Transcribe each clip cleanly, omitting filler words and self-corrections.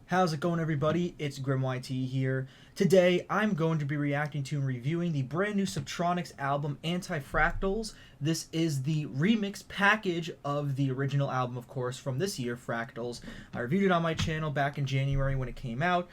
How's it going, everybody? It's GriimYT here. Today, I'm going to be reacting to and reviewing the brand new Subtronics album, Antifractals. This is the remix package of the original album, of course, from this year, Fractals. I reviewed it on my channel back in January when it came out.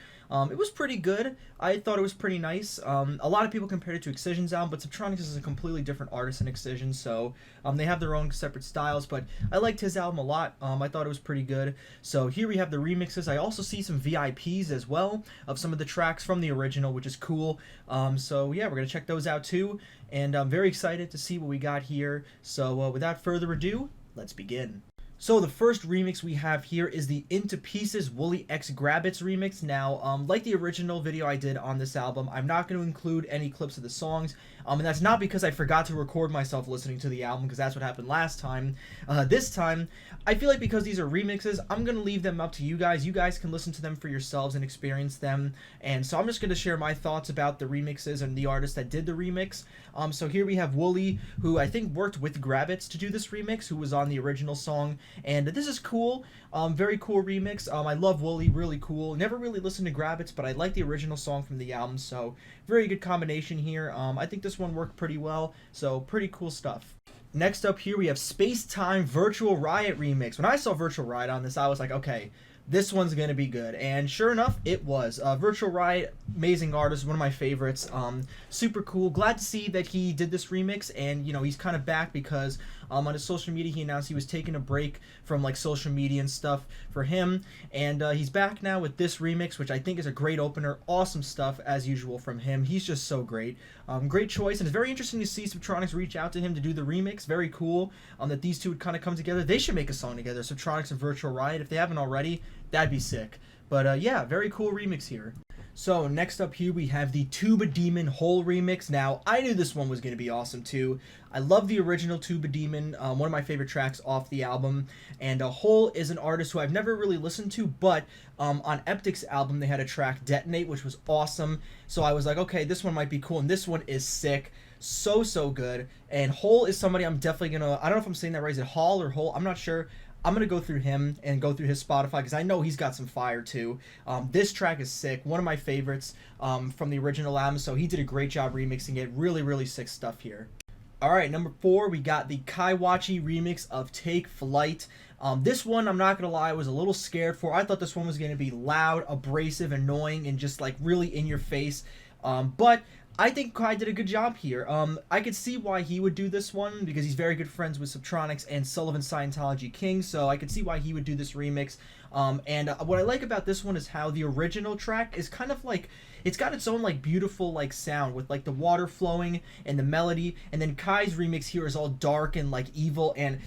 It was pretty good. I thought it was pretty nice. A lot of people compared it to Excision's album, but Subtronics is a completely different artist than Excision, so they have their own separate styles, but I liked his album a lot. I thought it was pretty good. So here we have the remixes. I also see some VIPs as well of some of the tracks from the original, which is cool. So yeah, we're going to check those out too, and I'm very excited to see what we got here. So without further ado, let's begin. So the first remix we have here is the Into Pieces Woolly X Grabbits remix. Now, like the original video I did on this album, I'm not going to include any clips of the songs, and that's not because I forgot to record myself listening to the album, because that's what happened last time. This time, I feel like because these are remixes, I'm going to leave them up to you guys. You guys can listen to them for yourselves and experience them, and so I'm just going to share my thoughts about the remixes and the artist that did the remix. So here we have Woolly, who I think worked with Grabbits to do this remix, who was on the original song. And this is cool, very cool remix. I love Woolly, really cool. Never really listened to Grabbits, but I like the original song from the album, so very good combination here. I think this one worked pretty well, so pretty cool stuff. Next up here we have Space Time Virtual Riot remix. When I saw Virtual Riot on this, I was like, okay, this one's gonna be good, and sure enough, it was. Virtual Riot, amazing artist, one of my favorites. Super cool. Glad to see that he did this remix, and you know he's kind of back because on his social media he announced he was taking a break from like social media and stuff for him, and he's back now with this remix, which I think is a great opener. Awesome stuff as usual from him. He's just so great. Great choice, and it's very interesting to see Subtronics reach out to him to do the remix. Very cool. That these two would kind of come together. They should make a song together, Subtronics and Virtual Riot, if they haven't already. That'd be sick. But yeah, very cool remix here. So next up here we have the Tuba Demon Hole remix. Now, I knew this one was going to be awesome too. I love the original Tuba Demon, one of my favorite tracks off the album. And Hole is an artist who I've never really listened to, but on Eptic's album they had a track, Detonate, which was awesome. So I was like, okay, this one might be cool, and this one is sick. So good. And Hole is somebody I'm definitely going to, I don't know if I'm saying that right, is it Hall or Hole? I'm not sure. I'm going to go through him and go through his Spotify because I know he's got some fire too. This track is sick. One of my favorites from the original album, so he did a great job remixing it. Really sick stuff here. Alright, number 4, we got the Kaiwachi remix of Take Flight. This one, I'm not going to lie, I was a little scared for. I thought this one was going to be loud, abrasive, annoying, and just like really in your face. But I think Kai did a good job here. I could see why he would do this one because he's very good friends with Subtronics and Sullivan Scientology King, so I could see why he would do this remix. And what I like about this one is how the original track is kind of like, it's got its own like beautiful like sound with like the water flowing and the melody, and then Kai's remix here is all dark and like evil. And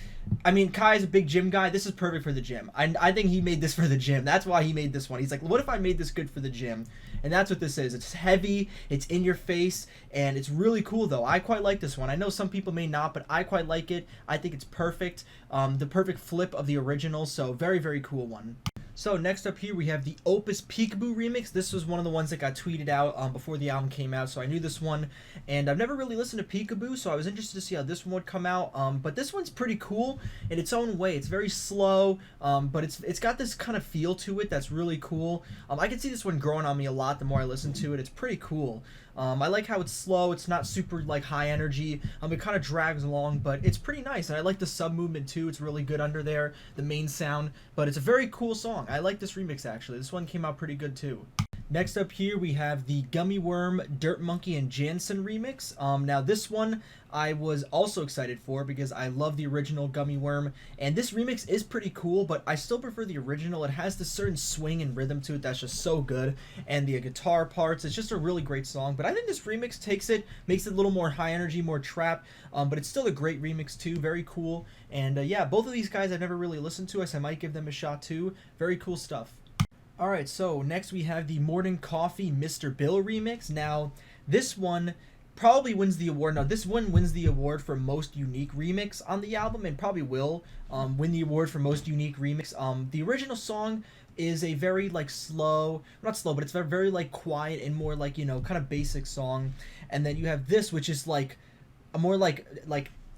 I mean, Kai's a big gym guy. This is perfect for the gym. I think he made this for the gym. That's why he made this one. He's like, what if I made this good for the gym? And that's what this is. It's heavy, it's in your face, and it's really cool though. I quite like this one. I know some people may not, but I quite like it. I think it's perfect. The perfect flip of the original, so very cool one. So next up here we have the Opus Peekaboo remix. This was one of the ones that got tweeted out before the album came out, so I knew this one. And I've never really listened to Peekaboo, so I was interested to see how this one would come out. But this one's pretty cool in its own way. It's very slow, but it's got this kind of feel to it that's really cool. I can see this one growing on me a lot the more I listen to it. It's pretty cool. I like how it's slow. It's not super like high energy. It kind of drags along, but it's pretty nice. And I like the sub movement too. It's really good under there, the main sound. But it's a very cool song. I like this remix actually. This one came out pretty good too. Next up here we have the Gummy Worm, Dirt Monkey, and Jansen remix. Now this one I was also excited for because I love the original Gummy Worm, and this remix is pretty cool, but I still prefer the original. It has this certain swing and rhythm to it that's just so good, and the guitar parts, it's just a really great song. But I think this remix takes it, makes it a little more high energy, more trap, but it's still a great remix too, very cool. And yeah, both of these guys I've never really listened to, so I might give them a shot too. Very cool stuff. Alright, so next we have the Morning Coffee Mr. Bill remix. Now, this one probably wins the award. Now, this one wins the award for most unique remix on the album, and probably will win the award for most unique remix. The original song is a very like slow, not slow, but it's very like quiet and more like, you know, kind of basic song. And then you have this, which is like a more like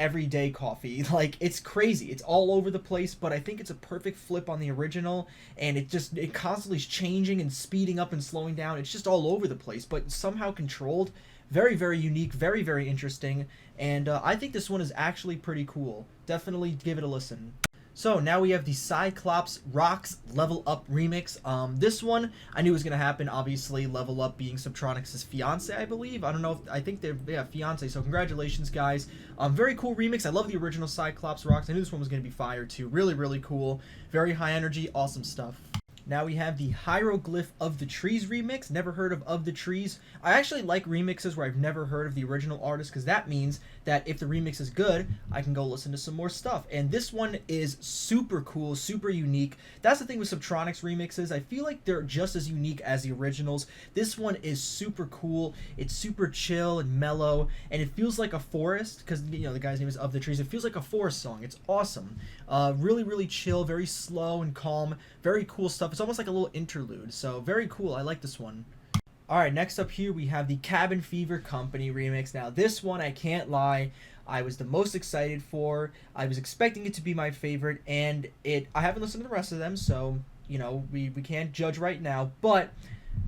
everyday coffee. Like, it's crazy. It's all over the place, but I think it's a perfect flip on the original, and it constantly is changing and speeding up and slowing down. It's just all over the place, but somehow controlled. Very, very unique, very, very interesting, and I think this one is actually pretty cool. Definitely give it a listen. So now we have the Cyclops Rocks Level Up remix. This one I knew was gonna happen. Obviously, Level Up being Subtronics' fiance, I believe. I don't know. I think they're fiance. So congratulations, guys. Very cool remix. I love the original Cyclops Rocks. I knew this one was gonna be fire too. Really, really cool. Very high energy. Awesome stuff. Now we have the Hieroglyph of the Trees remix. Never heard of the Trees. I actually like remixes where I've never heard of the original artist, because that means that if the remix is good, I can go listen to some more stuff. And this one is super cool, super unique. That's the thing with Subtronics remixes. I feel like they're just as unique as the originals. This one is super cool. It's super chill and mellow, and it feels like a forest, because the guy's name is Of the Trees. It feels like a forest song. It's awesome. Really, really chill, very slow and calm. Very cool stuff. It's almost like a little interlude, so very cool. I like this one. Alright, next up here we have the Cabin Fever Company remix. Now this one, I can't lie, I was the most excited for. I was expecting it to be my favorite, and I haven't listened to the rest of them, so we can't judge right now, but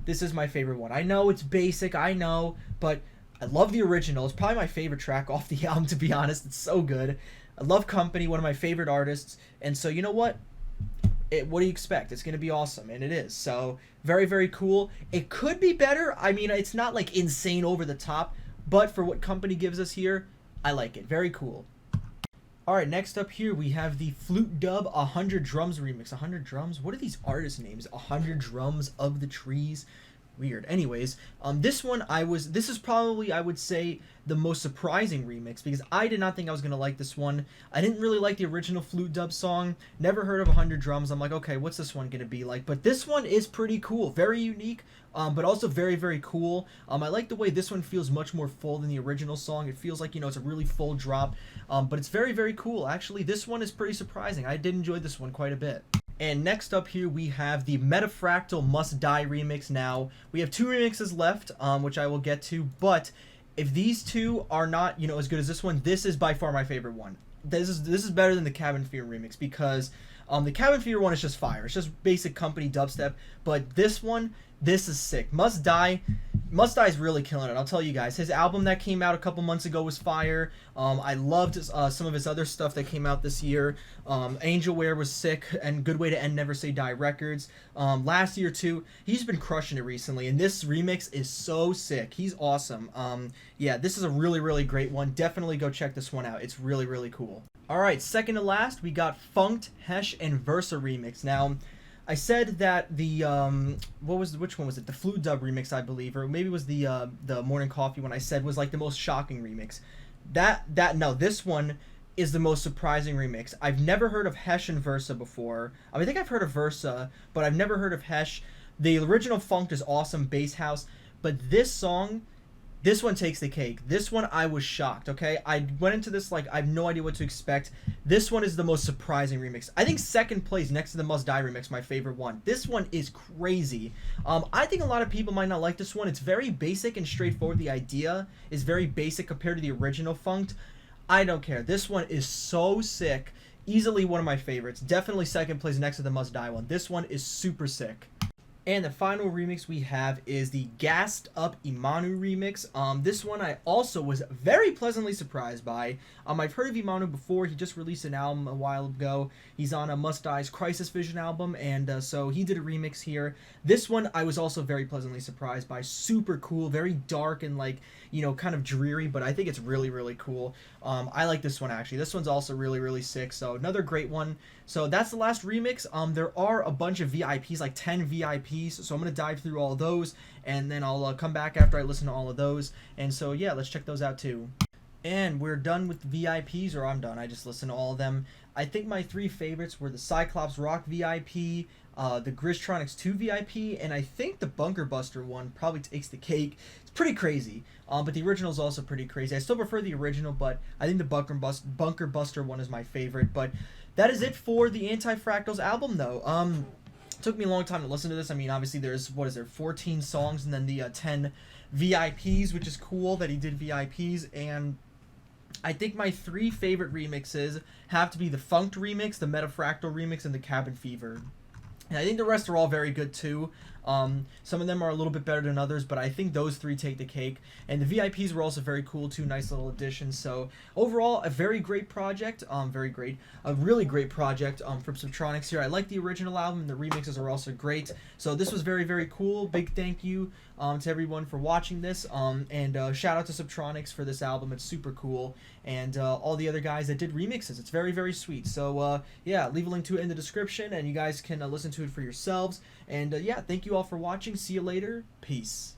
this is my favorite one. I know it's basic, I know, but I love the original. It's probably my favorite track off the album, to be honest. It's so good. I love Company, one of my favorite artists, and so you know what? What do you expect? It's going to be awesome, and it is. So, very, very cool. It could be better. I mean, it's not, like, insane over the top, but for what Company gives us here, I like it. Very cool. Alright, next up here, we have the Flute Dub 100 Drums remix. 100 Drums? What are these artist names? 100 Drums of the Trees? Weird. Anyways, this is probably, I would say, the most surprising remix, because I did not think I was going to like this one. I didn't really like the original Flute Dub song. Never heard of 100 Drums. I'm like, okay, what's this one going to be like? But this one is pretty cool. Very unique, but also very, very cool. I like the way this one feels much more full than the original song. It feels like, it's a really full drop, but it's very, very cool. Actually, this one is pretty surprising. I did enjoy this one quite a bit. And next up here we have the Metafractal Must Die remix. Now, we have 2 remixes left, which I will get to, but if these 2 are not, as good as this one, this is by far my favorite one. This is better than the Cabin Fever remix, because the Cabin Fever one is just fire. It's just basic Company dubstep, but this is sick. Must Die is really killing it. I'll tell you guys. His album that came out a couple months ago was fire. I loved some of his other stuff that came out this year. Angelware was sick, and Good Way to End Never Say Die Records. Last year too. He's been crushing it recently, and this remix is so sick. He's awesome. Yeah, this is a really, really great one. Definitely go check this one out. It's really, really cool. Alright, second to last, we got Funked, Hesh, and Versa remix. Now, I said that the which one was it? The Flute Dub remix, I believe, or maybe it was the Morning Coffee one I said was like the most shocking remix. No, this one is the most surprising remix. I've never heard of Hesh and Versa before. I think I've heard of Versa, but I've never heard of Hesh. The original Funked is awesome, bass house, but this one takes the cake. This one, I was shocked, okay? I went into this like I have no idea what to expect. This one is the most surprising remix. I think second place next to the Must Die remix, my favorite one. This one is crazy. I think a lot of people might not like this one. It's very basic and straightforward. The idea is very basic compared to the original Funked. I don't care. This one is so sick. Easily one of my favorites. Definitely second place next to the Must Die one. This one is super sick. And the final remix we have is the Gassed Up Imanu remix. This one I also was very pleasantly surprised by. I've heard of Imanu before. He just released an album a while ago. He's on a Must Die's Crisis Vision album, and so he did a remix here. This one I was also very pleasantly surprised by. Super cool, very dark and kind of dreary, but I think it's really, really cool. I like this one actually. This one's also really, really sick, so another great one. So that's the last remix. There are a bunch of VIPs, like 10 VIPs, so I'm going to dive through all those, and then I'll come back after I listen to all of those. And so yeah, let's check those out too. And we're done with the VIPs, or I'm done. I just listened to all of them. I think my 3 favorites were the Cyclops Rock VIP, the Gristronics 2 VIP, and I think the Bunker Buster one probably takes the cake. It's pretty crazy, but the original is also pretty crazy. I still prefer the original, but I think the Bunker Buster one is my favorite. But that is it for the Antifractals album, though. It took me a long time to listen to this. I mean, obviously there's, 14 songs, and then the 10 VIPs, which is cool that he did VIPs, and I think my 3 favorite remixes have to be the Funked remix, the Metafractal remix, and the Cabin Fever. And I think the rest are all very good too. Some of them are a little bit better than others, but I think those 3 take the cake. And the VIPs were also very cool too, nice little additions. So overall, a very great project. A really great project from Subtronics here. I like the original album. The remixes are also great. So this was very, very cool. Big thank you to everyone for watching this. And shout out to Subtronics for this album. It's super cool. And all the other guys that did remixes. It's very, very sweet. So yeah, leave a link to it in the description, and you guys can listen to it for yourselves. And yeah, thank you all for watching. See you later. Peace.